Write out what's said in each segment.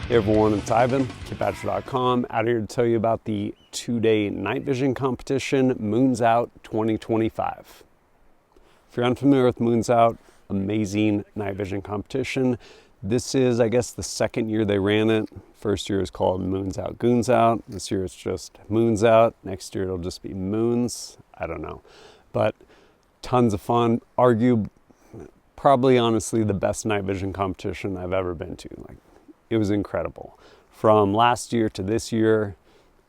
Hey everyone, it's Ivan, KidPatcher.com, out here to tell you about the 2-day night vision competition, Moons Out 2025. If you're unfamiliar with Moons Out, amazing night vision competition. This is, I guess, the second year they ran it. First year was called Moons Out, Goons Out. This year it's just Moons Out. Next year it'll just be Moons. I don't know. But tons of fun. Probably honestly the best night vision competition I've ever been to. It was incredible. From last year to this year,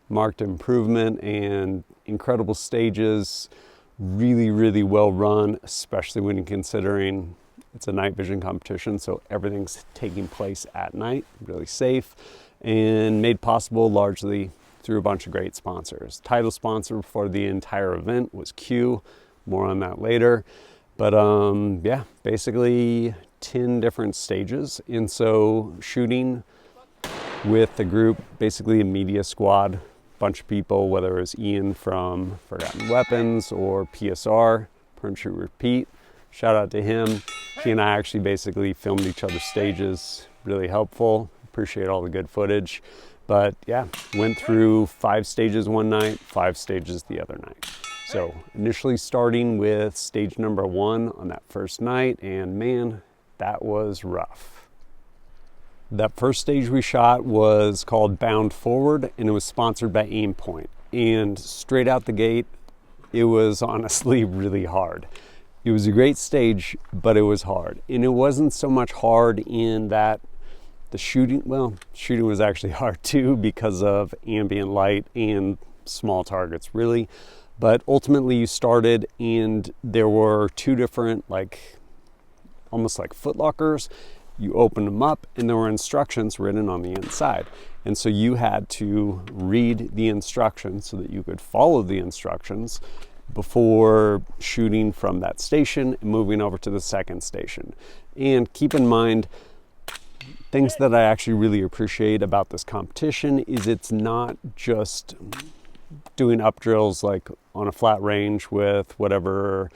marked improvement and incredible stages, really well run, especially when you're considering it's a night vision competition, so everything's taking place at night, really safe, and made possible largely through a bunch of great sponsors. Title sponsor for the entire event was Q, more on that later. But yeah, basically 10 different stages. And so shooting with the group, basically a media squad, bunch of people, whether it was Ian from Forgotten Weapons or PSR, Print Shoot Repeat. Shout out to him. He and I actually basically filmed each other's stages, really helpful. Appreciate all the good footage. But yeah, went through 5 stages one night, 5 stages the other night. So initially starting with stage number 1 on that first night, and man, that was rough. That first stage we shot was called Bound Forward, and it was sponsored by Aimpoint. And straight out the gate, it was honestly really hard. It was a great stage, but it was hard. And it wasn't so much hard in that the shooting was actually hard too because of ambient light and small targets really. But ultimately you started and there were 2 different almost like footlockers. You opened them up and there were instructions written on the inside. And so you had to read the instructions so that you could follow the instructions before shooting from that station and moving over to the second station. And keep in mind, things that I actually really appreciate about this competition is it's not just doing up drills like on a flat range with whatever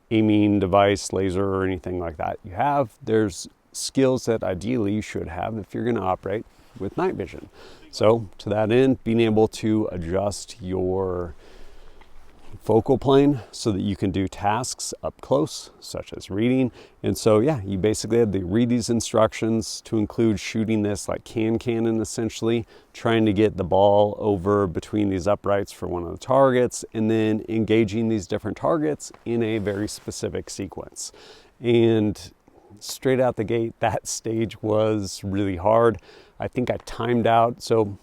aiming device, laser or anything like that you have. There's skills that ideally you should have if you're going to operate with night vision. So to that end, being able to adjust your focal plane so that you can do tasks up close, such as reading. And so yeah, you basically had to read these instructions to include shooting this like cannon essentially, trying to get the ball over between these uprights for one of the targets, and then engaging these different targets in a very specific sequence. And straight out the gate, that stage was really hard. I think I timed out. So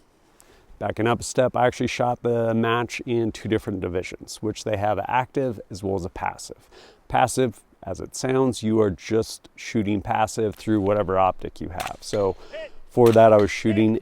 backing up a step, I actually shot the match in 2 different divisions, which they have active as well as a passive. Passive, as it sounds, you are just shooting passive through whatever optic you have. So for that, I was shooting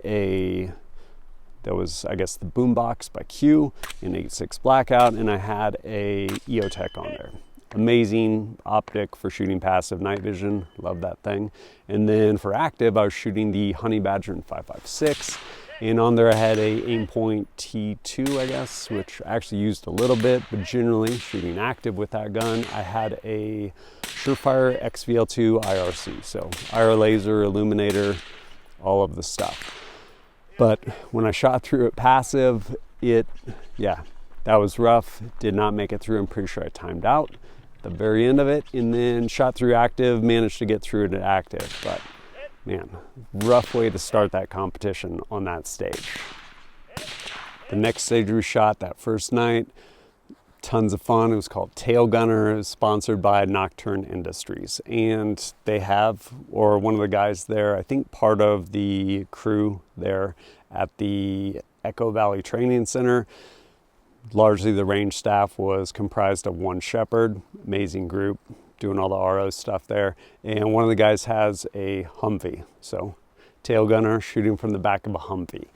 that was, I guess, the Boombox by Q in 8.6 blackout, and I had a EOTech on there. Amazing optic for shooting passive night vision. Love that thing. And then for active, I was shooting the Honey Badger in 5.56. And on there I had a Aimpoint T2, I guess, which I actually used a little bit, but generally shooting active with that gun. I had a Surefire XVL2 IRC, so IR laser, illuminator, all of the stuff. But when I shot through it passive, that was rough. Did not make it through. I'm pretty sure I timed out at the very end of it, and then shot through active, managed to get through it at active, but man, rough way to start that competition on that stage. The next stage we shot that first night, tons of fun. It was called Tail Gunner. It was sponsored by Nocturne Industries. And they have, or one of the guys there, I think part of the crew there at the Echo Valley Training Center, largely the range staff was comprised of one shepherd, amazing group, doing all the RO stuff there. And one of the guys has a Humvee. So tail gunner shooting from the back of a Humvee.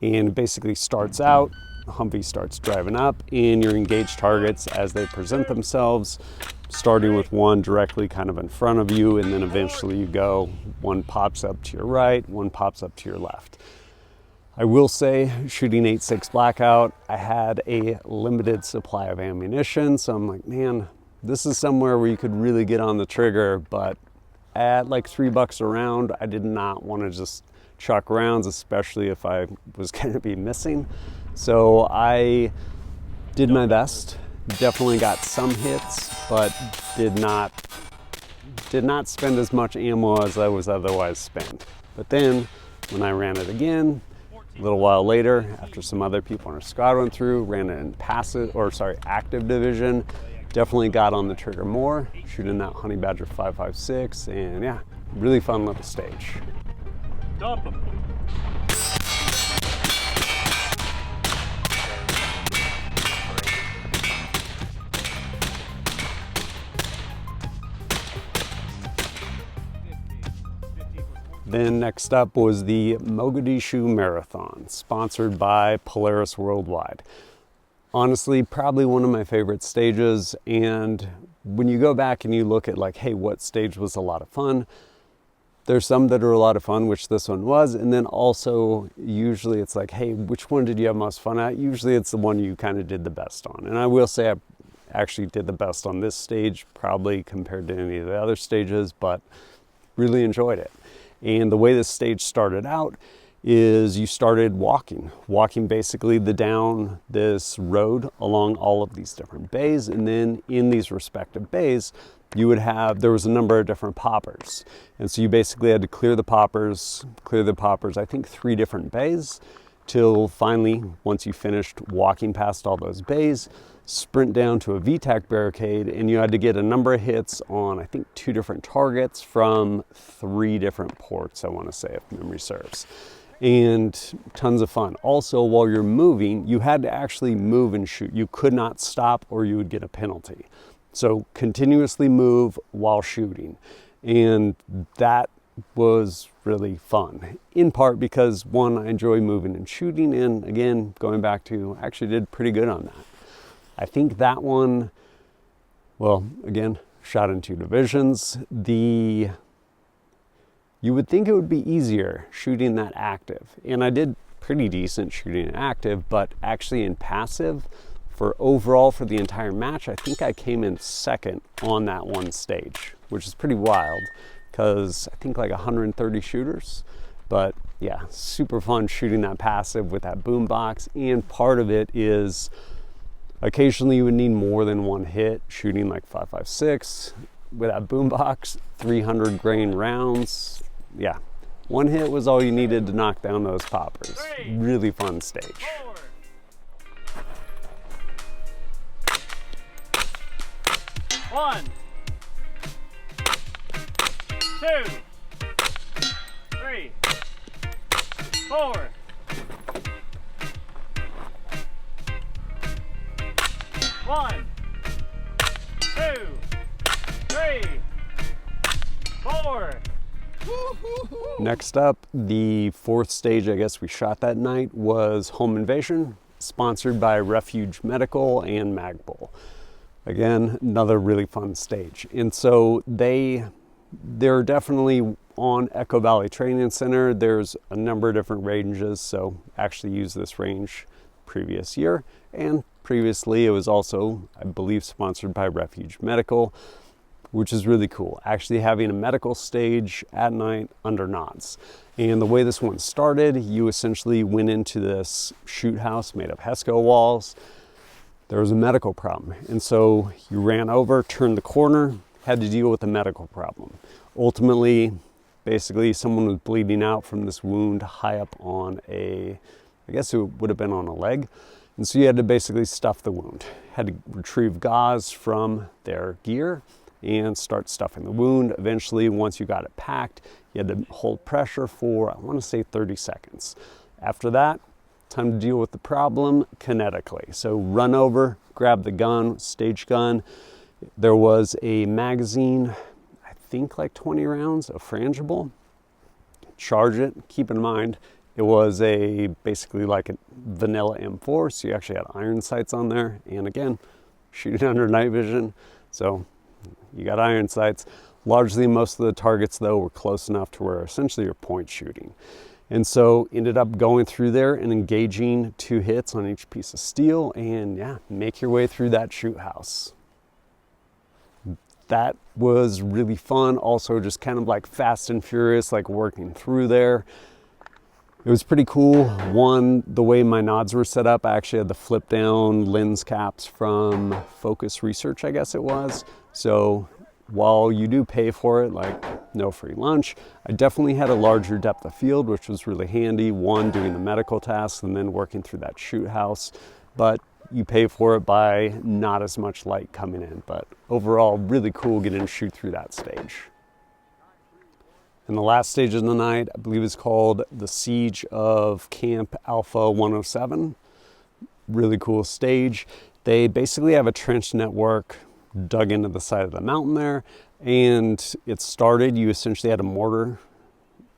And it basically starts out, the Humvee starts driving up, and you engage targets as they present themselves, starting with one directly kind of in front of you, and then eventually you go, one pops up to your right, one pops up to your left. I will say, shooting 8.6 blackout, I had a limited supply of ammunition, so I'm like, man, this is somewhere where you could really get on the trigger, but at like $3 a round, I did not want to just chuck rounds, especially if I was going to be missing. So I did my best. Definitely got some hits, but did not spend as much ammo as I was otherwise spent. But then when I ran it again, a little while later, after some other people in our squad went through, ran it in active division, definitely got on the trigger more, shooting that Honey Badger 5.56, and yeah, really fun little stage. Dump 'em. Then next up was the Mogadishu Marathon, sponsored by Polaris Worldwide. Honestly, probably one of my favorite stages, and when you go back and you look at like, hey, what stage was a lot of fun? There's some that are a lot of fun, which this one was, and then also usually it's like, hey, which one did you have most fun at? Usually it's the one you kind of did the best on, and I will say I actually did the best on this stage, probably compared to any of the other stages, but really enjoyed it. And the way this stage started out is you started walking basically down this road along all of these different bays, and then in these respective bays there was a number of different poppers, and so you basically had to clear the poppers, I think 3 different bays, till finally, once you finished walking past all those bays, sprint down to a VTAC barricade, and you had to get a number of hits on, I think, 2 different targets from 3 different ports, I want to say, if memory serves. And tons of fun. Also, while you're moving, you had to actually move and shoot. You could not stop or you would get a penalty. So continuously move while shooting. And that was really fun, in part because, one, I enjoy moving and shooting, and again, going back to, I actually did pretty good on that. I think that one, well, again, shot in 2 divisions. You would think it would be easier shooting that active, and I did pretty decent shooting active, but actually in passive, for the entire match, I think I came in second on that one stage, which is pretty wild, because I think like 130 shooters. But yeah, super fun shooting that passive with that boombox, and part of it is occasionally you would need more than one hit shooting like 5.56 with that boombox, 300 grain rounds. Yeah, one hit was all you needed to knock down those poppers. Really fun stage. 1, 2, 3, 4. 1, 2, 3, 4. Next up, the 4th stage I guess we shot that night was Home Invasion, sponsored by Refuge Medical and Magpul. Again, another really fun stage. And so they're definitely on Echo Valley Training Center. There's a number of different ranges, so actually used this range previous year, and previously it was also, I believe, sponsored by Refuge Medical, which is really cool, actually having a medical stage at night under knots. And the way this one started, you essentially went into this shoot house made of HESCO walls. There was a medical problem, and so you ran over, turned the corner, had to deal with the medical problem. Ultimately, basically someone was bleeding out from this wound high up on I guess it would have been on a leg. And so you had to basically stuff the wound. Had to retrieve gauze from their gear and start stuffing the wound. Eventually, once you got it packed, you had to hold pressure for, I want to say 30 seconds. After that, time to deal with the problem kinetically. So run over, grab the gun, stage gun. There was a magazine, I think like 20 rounds of frangible. Charge it. Keep in mind, it was basically like a vanilla M4, so you actually had iron sights on there. And again, shooting under night vision, so you got iron sights. Largely, most of the targets, though, were close enough to where essentially you're point shooting. And so ended up going through there and engaging 2 hits on each piece of steel, and yeah, make your way through that shoot house. That was really fun. Also just kind of like fast and furious, like working through there. It was pretty cool. One, the way my nods were set up, I actually had the flip down lens caps from Focus Research, I guess it was. So while you do pay for it, like no free lunch, I definitely had a larger depth of field, which was really handy. One, doing the medical tasks and then working through that shoot house. But you pay for it by not as much light coming in. But overall, really cool getting to shoot through that stage. And the last stage of the night, I believe, is called the Siege of Camp Alpha 107. Really cool stage. They basically have a trench network dug into the side of the mountain there, and it started, you essentially had a mortar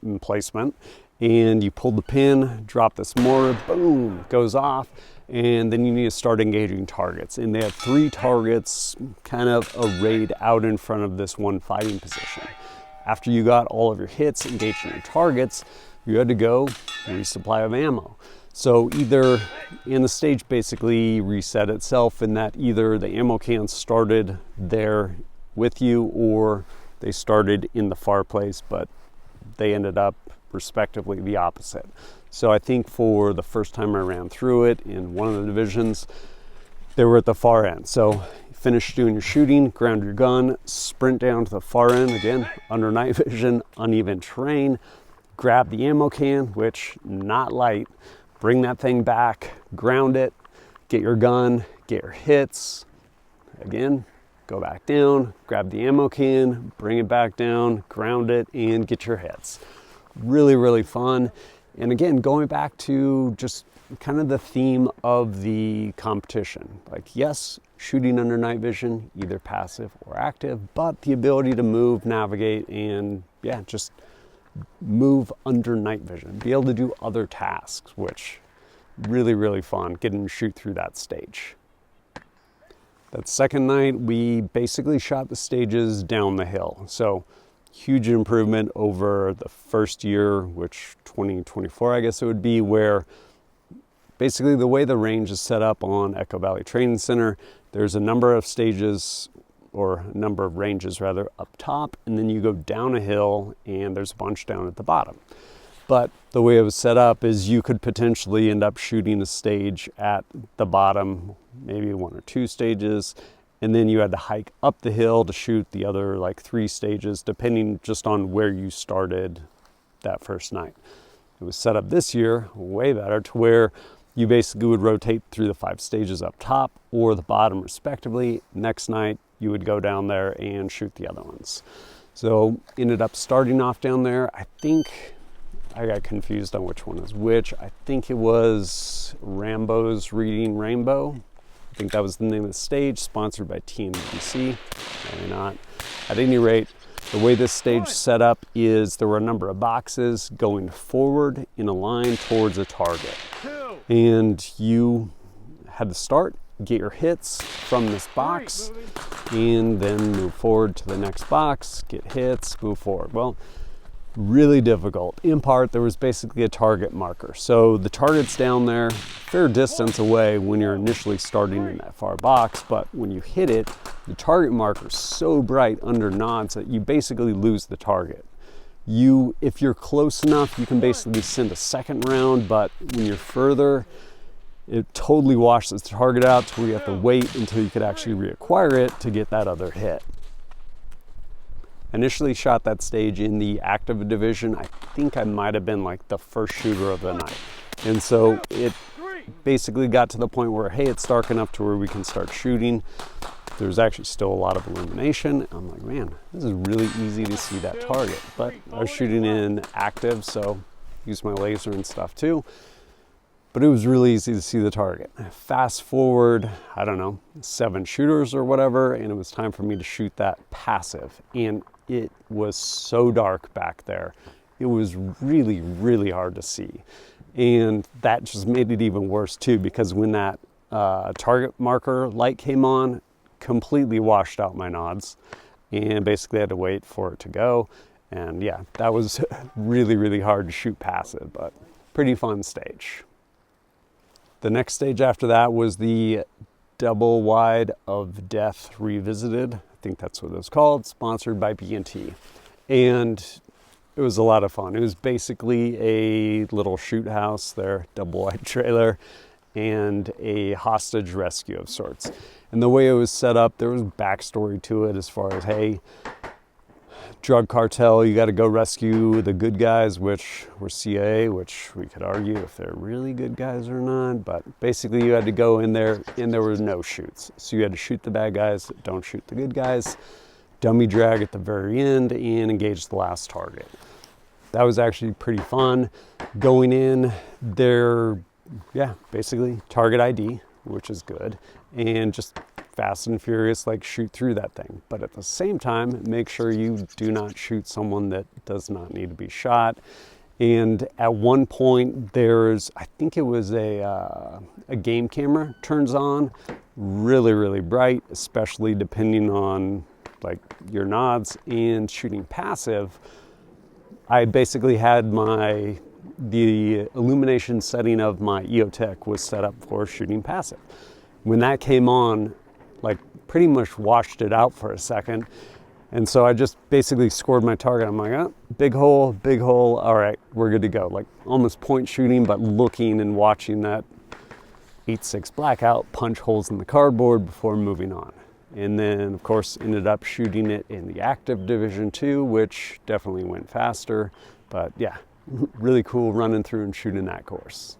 emplacement, and you pulled the pin, drop this mortar, boom, goes off, and then you need to start engaging targets. And they had 3 targets kind of arrayed out in front of this one fighting position. After you got all of your hits, engaging your targets, you had to go resupply of ammo. So either, and the stage basically reset itself in that either the ammo cans started there with you or they started in the far place, but they ended up respectively the opposite. So I think for the first time I ran through it in one of the divisions, they were at the far end. So finish doing your shooting, ground your gun, sprint down to the far end, again, under night vision, uneven terrain, grab the ammo can, which not light, bring that thing back, ground it, get your gun, get your hits, again, go back down, grab the ammo can, bring it back down, ground it, and get your hits. Really, really fun. And again, going back to just kind of the theme of the competition. Like, yes, shooting under night vision, either passive or active, but the ability to move, navigate, and yeah, just move under night vision, be able to do other tasks, which really, really fun, getting to shoot through that stage. That second night, we basically shot the stages down the hill. So huge improvement over the first year, which 2024, I guess it would be, where basically the way the range is set up on Echo Valley Training Center, there's a number of stages, or a number of ranges rather, up top, and then you go down a hill and there's a bunch down at the bottom. But the way it was set up is you could potentially end up shooting a stage at the bottom, maybe 1 or 2 stages, and then you had to hike up the hill to shoot the other like 3 stages, depending just on where you started that first night. It was set up this year way better, to where you basically would rotate through the 5 stages up top or the bottom respectively. Next night, you would go down there and shoot the other ones. So ended up starting off down there. I think I got confused on which one is which. I think it was Rambo's Reading Rainbow. I think that was the name of the stage, sponsored by TNBC. Maybe not. At any rate, the way this stage set up is there were a number of boxes going forward in a line towards a target. And you had to start, get your hits from this box, and then move forward to the next box, get hits, move forward. Well, really difficult. In part, there was basically a target marker. So the target's down there, fair distance away when you're initially starting in that far box, but when you hit it, the target marker's so bright under nods that you basically lose the target. If you're close enough, you can basically send a second round, but when you're further, it totally washes the target out to where you have to wait until you could actually reacquire it to get that other hit. Initially shot that stage in the active division. I think I might have been like the first shooter of the night. And so it basically got to the point where, hey, it's dark enough to where we can start shooting. There's actually still a lot of illumination. I'm like, man, this is really easy to see that target. But I was shooting in active, so used my laser and stuff too. But it was really easy to see the target. Fast forward, I don't know, 7 shooters or whatever, and it was time for me to shoot that passive. And it was so dark back there. It was really, really hard to see. And that just made it even worse too, because when that target marker light came on, completely washed out my nods, and basically had to wait for it to go. And yeah, that was really, really hard to shoot passive, but pretty fun stage. The next stage after that was the Double Wide of Death Revisited. I think that's what it was called, sponsored by B&T. And it was a lot of fun. It was basically a little shoot house there, double wide trailer, and a hostage rescue of sorts. And the way it was set up, there was backstory to it as far as, hey, drug cartel, you got to go rescue the good guys, which were CIA, which we could argue if they're really good guys or not, but basically you had to go in there and there was no shoots. So you had to shoot the bad guys, don't shoot the good guys, dummy drag at the very end, and engage the last target. That was actually pretty fun. Going in there, yeah, basically target ID, which is good, and just fast and furious, like shoot through that thing. But at the same time, make sure you do not shoot someone that does not need to be shot. And at one point, there's, I think it was a game camera turns on, really, really bright, especially depending on like your nods. And shooting passive, I basically had the illumination setting of my EOTech was set up for shooting passive. When that came on, like pretty much washed it out for a second. And so I just basically scored my target. I'm like, oh, big hole, all right, we're good to go. Like almost point shooting, but looking and watching that 8.6 blackout punch holes in the cardboard before moving on. And then of course ended up shooting it in the active Division 2, which definitely went faster. But yeah, really cool running through and shooting that course.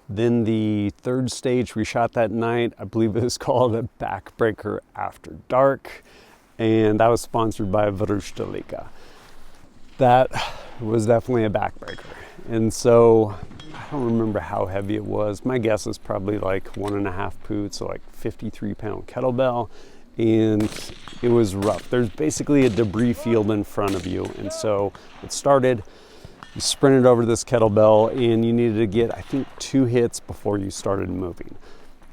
Then the third stage we shot that night, I believe it was called a Backbreaker After Dark, and that was sponsored by Vrustalika. That was definitely a backbreaker. And so I don't remember how heavy it was. My guess is probably like 1.5 poot, so like 53-pound kettlebell, and it was rough. There's basically a debris field in front of you, and so it started. You sprinted over this kettlebell and you needed to get, I think, 2 hits before you started moving.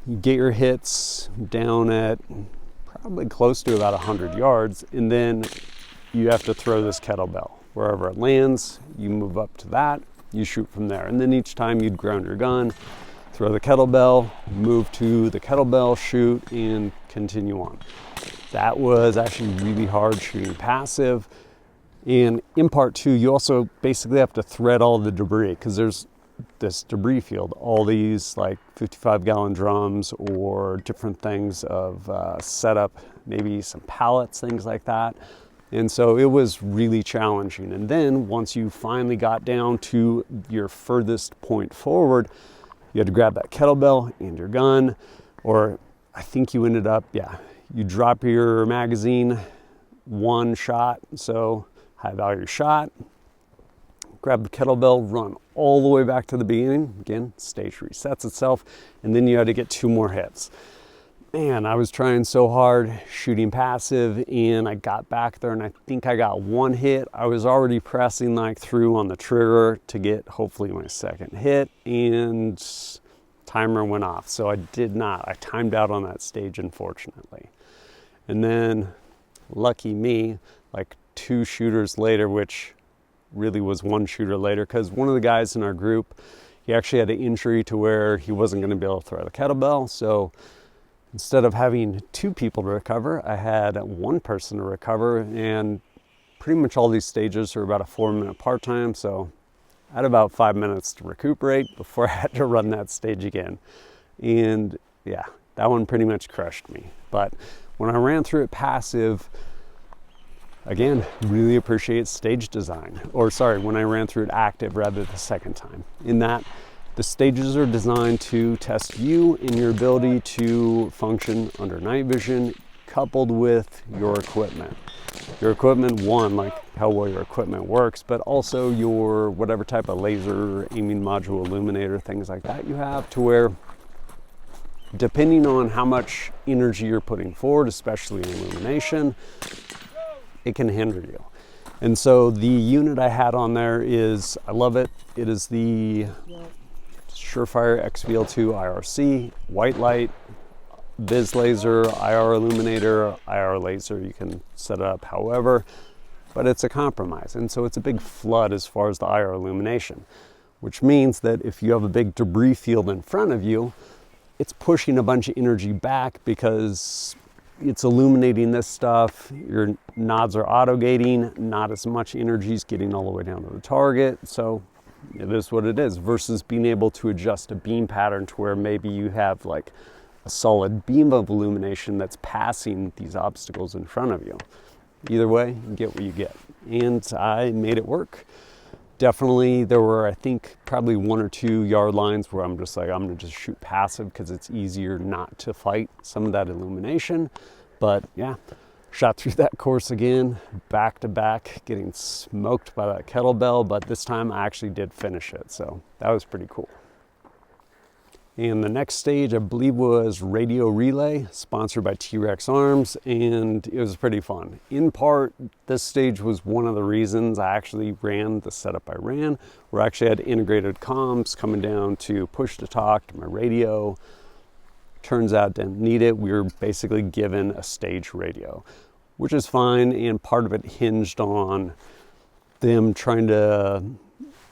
You get your hits down at probably close to about 100 yards, and then you have to throw this kettlebell. Wherever it lands, you move up to that, you shoot from there. And then each time you'd ground your gun, throw the kettlebell, move to the kettlebell, shoot, and continue on. That was actually really hard shooting passive. And in part 2, you also basically have to thread all the debris because there's this debris field, all these like 55-gallon drums or different things of setup, maybe some pallets, things like that. And so it was really challenging. And then once you finally got down to your furthest point forward, you had to grab that kettlebell and your gun, or I think you ended up, you drop your magazine, 1 shot, so high value shot, grab the kettlebell, run all the way back to the beginning. Again, stage resets itself, and then you had to get 2 more hits. Man, I was trying so hard shooting passive, and I got back there and I think I got 1 hit. I was already pressing like through on the trigger to get hopefully my 2nd hit, and timer went off. So I timed out on that stage, unfortunately. And then lucky me, like 2 shooters later, which really was 1 shooter later, because one of the guys in our group, he actually had an injury to where he wasn't going to be able to throw the kettlebell. So instead of having 2 people to recover, I had 1 person to recover, and pretty much all these stages are about a 4-minute part time. So I had about 5 minutes to recuperate before I had to run that stage again. And yeah, that one pretty much crushed me. But when I ran through it passive, again, really appreciate stage design. When I ran through it active rather the second time. In that, the stages are designed to test you and your ability to function under night vision, coupled with your equipment. Your equipment, one, like how well your equipment works, but also your whatever type of laser, aiming module, illuminator, things like that you have, to where depending on how much energy you're putting forward, especially in illumination, it can hinder you. And so the unit I had on there is, I love it. It is the Surefire XVL2 IRC, white light, Viz laser, IR illuminator, IR laser. You can set it up however, but it's a compromise. And so it's a big flood as far as the IR illumination, which means that if you have a big debris field in front of you, it's pushing a bunch of energy back because it's illuminating this stuff. Your nods are auto gating, not as much energy is getting all the way down to the target. So it is what it is, versus being able to adjust a beam pattern to where maybe you have like a solid beam of illumination that's passing these obstacles in front of you. Either way, you get what you get. And I made it work. Definitely, there were, I think, probably 1 or 2 yard lines where I'm just like, I'm gonna just shoot passive because it's easier not to fight some of that illumination. But yeah, shot through that course again, back to back, getting smoked by that kettlebell, but this time I actually did finish it. So that was pretty cool. And the next stage, I believe, was Radio Relay, sponsored by T-Rex Arms, and it was pretty fun. In part, this stage was one of the reasons I actually ran the setup I ran, where I actually had integrated comms coming down to push to talk to my radio. Turns out didn't need it. We were basically given a stage radio, which is fine, and part of it hinged on them trying to...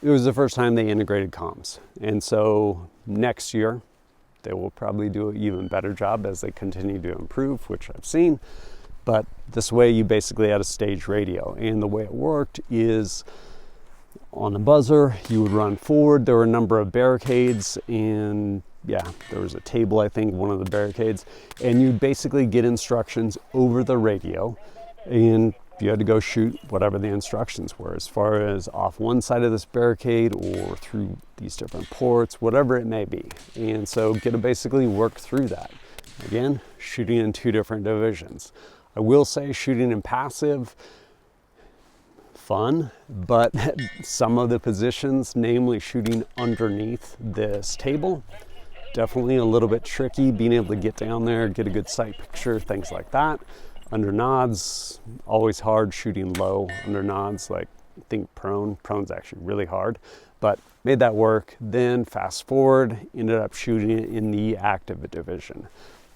It was the first time they integrated comms. And so next year, they will probably do an even better job as they continue to improve, which I've seen. But this way, you basically had a stage radio. And the way it worked is on the buzzer, you would run forward. There were a number of barricades, and yeah, there was a table, I think, one of the barricades. And you'd basically get instructions over the radio, and you had to go shoot whatever the instructions were, as far as off one side of this barricade or through these different ports, whatever it may be. And so get to basically work through that. Again, shooting in 2 different divisions. I will say shooting in passive, fun, but some of the positions, namely shooting underneath this table, definitely a little bit tricky, being able to get down there, get a good sight picture, things like that. Under nods, always hard shooting low under nods, like I think prone's actually really hard, but made that work. Then fast forward, ended up shooting it in the active division.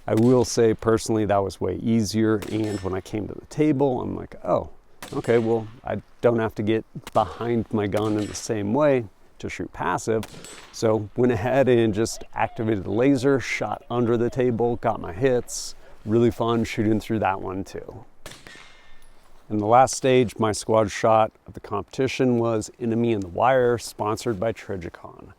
I will say personally that was way easier, and when I came to the table, I'm like, oh, okay, well, I don't have to get behind my gun in the same way to shoot passive. So went ahead and just activated the laser, shot under the table, got my hits. Really fun shooting through that one too. And the last stage, my squad shot of the competition, was Enemy in the Wire, sponsored by Trigicon.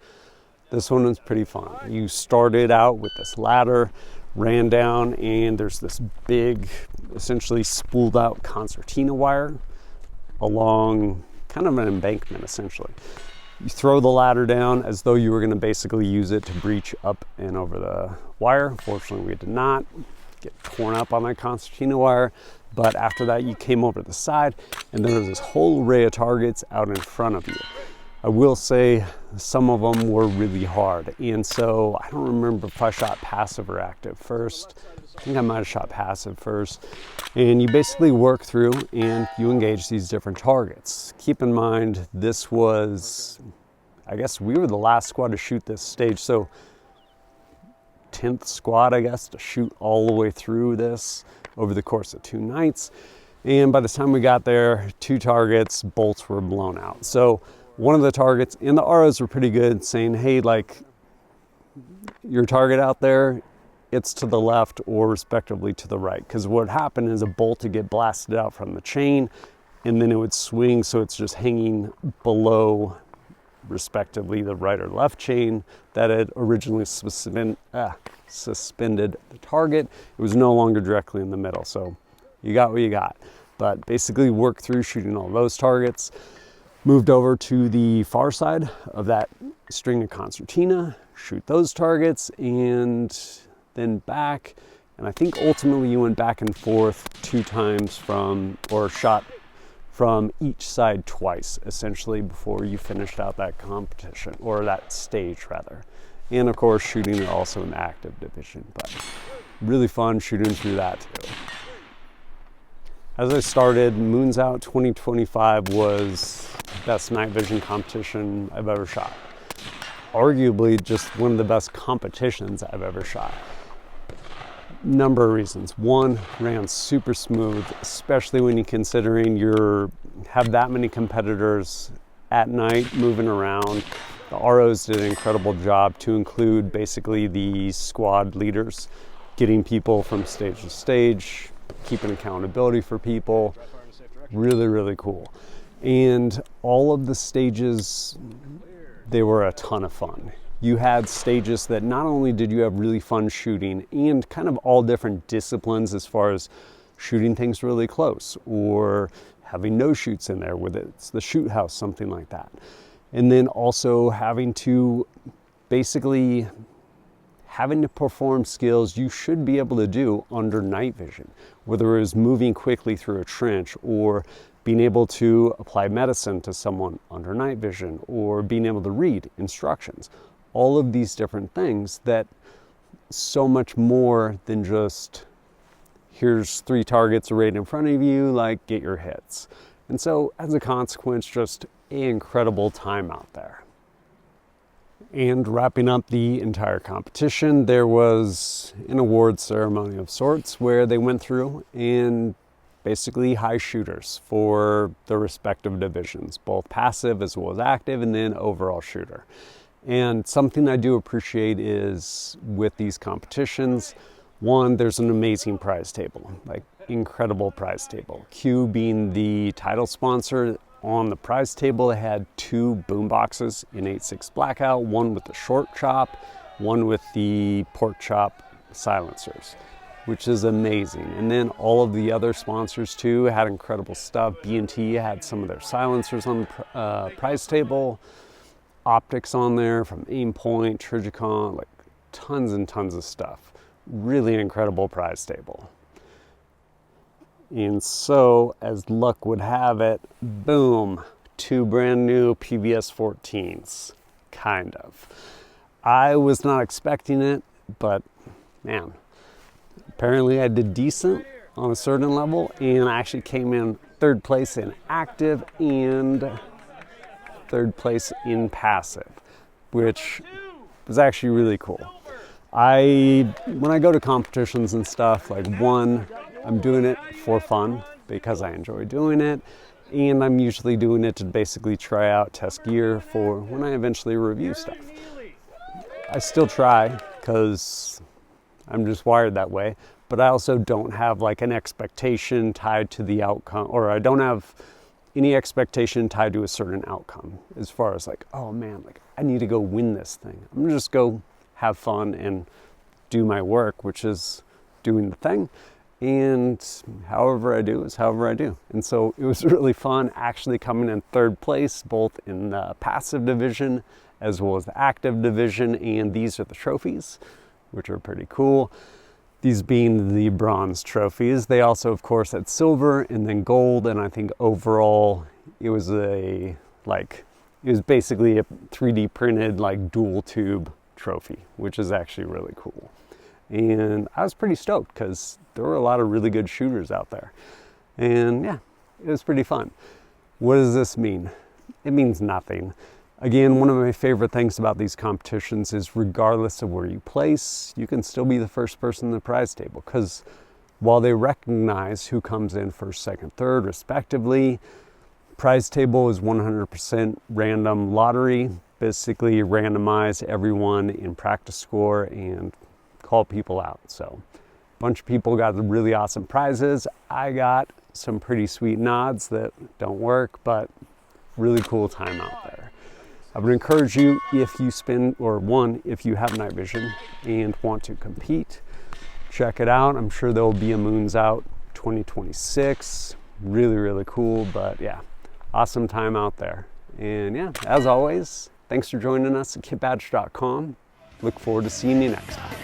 This one was pretty fun. You started out with this ladder, ran down, and there's this big, essentially spooled out concertina wire along kind of an embankment, essentially. You throw the ladder down as though you were going to basically use it to breach up and over the wire. Fortunately, we did not get torn up on that concertina wire, but after that you came over the side, and then there's this whole array of targets out in front of you. I will say some of them were really hard, and so I don't remember if I shot passive or active first. I think I might have shot passive first. And you basically work through and you engage these different targets. Keep in mind, this was, I guess we were the last squad to shoot this stage, so 10th squad, I guess, to shoot all the way through this over the course of 2 nights. And by the time we got there, 2 targets, bolts were blown out. So one of the targets, and the ROs were pretty good, saying, hey, like, your target out there, it's to the left or respectively to the right. Because what happened is a bolt would get blasted out from the chain, and then it would swing, so it's just hanging below respectively the right or left chain that had originally suspended the target. It was no longer directly in the middle, so you got what you got. But basically worked through shooting all those targets, moved over to the far side of that string of concertina, shoot those targets, and then back. And I think ultimately you went back and forth 2 times shot from each side twice, essentially, before you finished out that competition, or that stage rather. And of course, shooting it also in the active division, but really fun shooting through that too. As I started, Moons Out 2025 was the best night vision competition I've ever shot. Arguably just one of the best competitions I've ever shot. Number of reasons. One, ran super smooth, especially when you're considering have that many competitors at night moving around. The ROs did an incredible job, to include basically the squad leaders. getting people from stage to stage, keeping accountability for people. Really, really cool. And all of the stages, they were a ton of fun. You had stages that not only did you have really fun shooting and kind of all different disciplines as far as shooting things really close or having no shoots in there, whether it's the shoot house, something like that. And then also having to basically having to perform skills you should be able to do under night vision, whether it was moving quickly through a trench or being able to apply medicine to someone under night vision or being able to read instructions. All of these different things that so much more than just here's 3 targets right in front of you, like get your hits. And so as a consequence, just an incredible time out there. And wrapping up the entire competition, there was an award ceremony of sorts where they went through and basically high shooters for the respective divisions, both passive as well as active, and then overall shooter. And something I do appreciate is with these competitions, one, there's an amazing prize table, like incredible prize table. Q being the title sponsor. On the prize table, it had 2 boom boxes in 8.6 blackout, one with the short chop, one with the pork chop silencers, which is amazing. And then all of the other sponsors too had incredible stuff. B&T had some of their silencers on the prize table, optics on there from Aimpoint, Trijicon, like tons and tons of stuff. Really incredible prize table. And so, as luck would have it, boom, 2 brand new PVS 14s, kind of. I was not expecting it, but man, apparently I did decent on a certain level, and I actually came in 3rd place in active and 3rd place in passive, which was actually really cool. When I go to competitions and stuff, like one, I'm doing it for fun because I enjoy doing it, and I'm usually doing it to basically try out, test gear for when I eventually review stuff. I still try because I'm just wired that way, but I also don't have like an expectation tied to the outcome, or I don't have any expectation tied to a certain outcome as far as like, oh man, like I need to go win this thing. I'm gonna just go have fun and do my work, which is doing the thing. And however I do is however I do. And so it was really fun actually coming in 3rd place, both in the passive division as well as the active division. And these are the trophies, which are pretty cool. These being the bronze trophies. They also, of course, had silver and then gold. And I think overall it was basically a 3D printed like dual tube trophy, which is actually really cool. And I was pretty stoked because there were a lot of really good shooters out there. And yeah, it was pretty fun. What does this mean? It means nothing. Again, one of my favorite things about these competitions is regardless of where you place, you can still be the first person in the prize table, because while they recognize who comes in first, second, third, respectively, prize table is 100% random lottery. Basically randomize everyone in practice score and call people out. So a bunch of people got the really awesome prizes. I got some pretty sweet nods that don't work, but really cool time out there. I would encourage you, if you if you have night vision and want to compete, check it out. I'm sure there'll be a Moons Out 2026. Really, really cool, but yeah, awesome time out there. And yeah, as always, thanks for joining us at kitbadge.com. Look forward to seeing you next time.